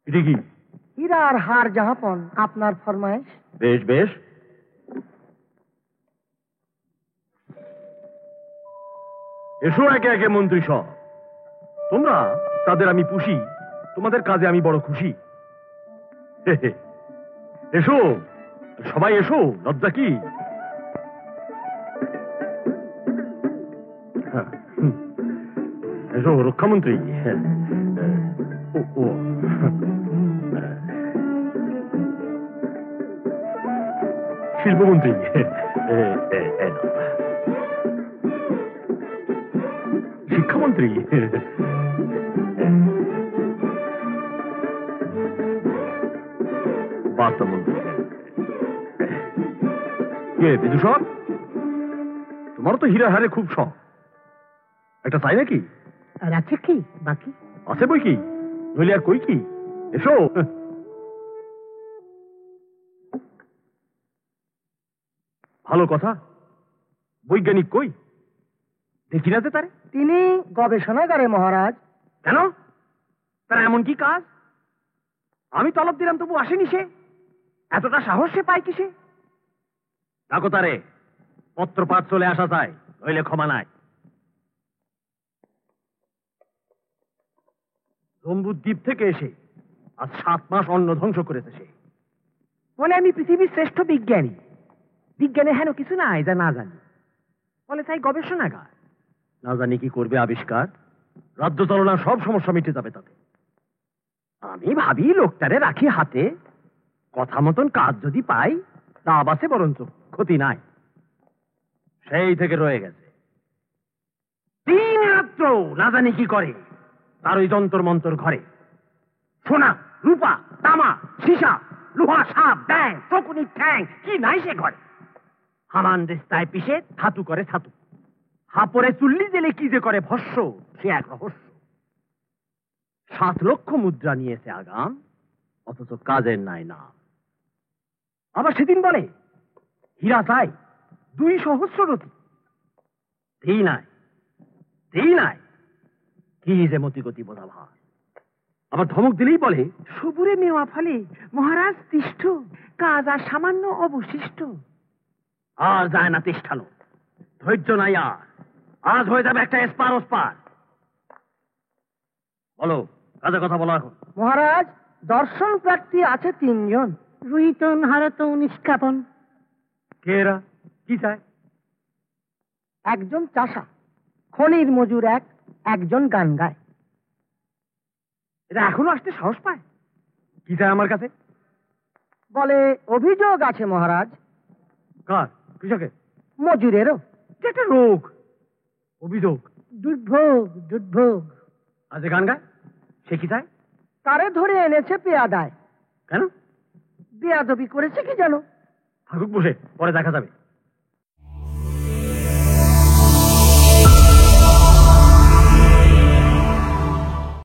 এটা কি? হীরা আর হার জাহাপন, আপনার ফরমায়েশ। বেশ বেশ। এসো একে একে মন্ত্রী সব। তোমরা তাদের আমি পুষি, তোমাদের কাজে আমি বড় খুশি। এসো সবাই এসো, লজ্জা কি? এসো রক্ষামন্ত্রী, শিল্পমন্ত্রী, শিক্ষামন্ত্রী, বার্তামন্ত্রী। কে বিদূষণ? তোমার তো হীরা হারে খুব শখ, একটা তাই নাকি? আর আছে কি বাকি? আছে বই কি, নইলে আর কই কি? এসো। ভালো কথা, বৈজ্ঞানিক কই? দেখি না যে তারে। তিনি গবেষণাগারে মহারাজ। কেন? তার এমন কি কাজ? আমি তলব দিলাম তবু আসেনি সে। এতটা সাহস সে পায় কিসে? ডাকো তারে, পত্রপাঠ চলে আসা যায়, নইলে ক্ষমা নাই। জম্বুদ্বীপ থেকে এসে আজ 7 মাস অন্ন ধ্বংস করেছে সে। বলে আমি পৃথিবীর শ্রেষ্ঠ বিজ্ঞানী, বিজ্ঞানে হেন কিছু নাই যা না জানি। বলে তাই গবেষণাগার। না জানি কি করবে আবিষ্কার, রাজ্য চালনা সব সমস্যা মিটে যাবে তাতে। আমি ভাবি লোকটারে রাখি হাতে, কথা মতন কাজ যদি পাই লাভ আছে, বরঞ্চ ক্ষতি নাই। সেই থেকে রয়ে গেছে, 3 রাত্র না জানি কি করে তার ওই যন্তর মন্তর ঘরে। সোনা, রূপা, তামা, সীসা, লোহা, সাপ, ব্যাং, শকুনি, ঠ্যাং, কি নাই সে ঘরে। হামান দেস্তায় পিষে ছাতু করে ছাতু, হাপরে চুল্লি জেলে কি যে করে ভস্য, সে এক রহস্য। 7 লক্ষ মুদ্রা নিয়েছে আগাম, অথচ কাজের নাই নাম। আবার সেদিন বলে হীরা চাই 2 সহস্ররতি, দেই নাই, দেই নাই, কি যে মতিগতি বোঝা ভার। আবার ধমক দিলেই বলে সবুরে মেওয়া ফলে মহারাজ তিষ্ঠ, কাজ আর সামান্য অবশিষ্ট। আর যায় না তিষ্ঠানো, ধৈর্য নাই আর, আজ হয়ে যাবে একটা এসপার ওসপার। বলো, কাজে কথা বলো এখন। মহারাজ, দর্শন প্রার্থী আছে 3 জন, রুহিতন, হারতন, নিষ্কাপন। কে এরা, কি চায়? একজন চাষা, খনির মজুর একজন গান গায়। এরা এখনো আসতে সাহস পায়? কি চায় আমার কাছে? বলে অভিযোগ আছে মহারাজ। কার? কৃষকের? মজুরেরও। একটা রোগ, অভিযোগ। দুর্ভোগ, দুর্ভোগ। আজ গান গায়, সে কি চায়? তারে ধরে এনেছে পেয়াদায়। কেন? বেয়াদবি করেছে কি জানো? থাকুক বসে, পরে দেখা যাবে।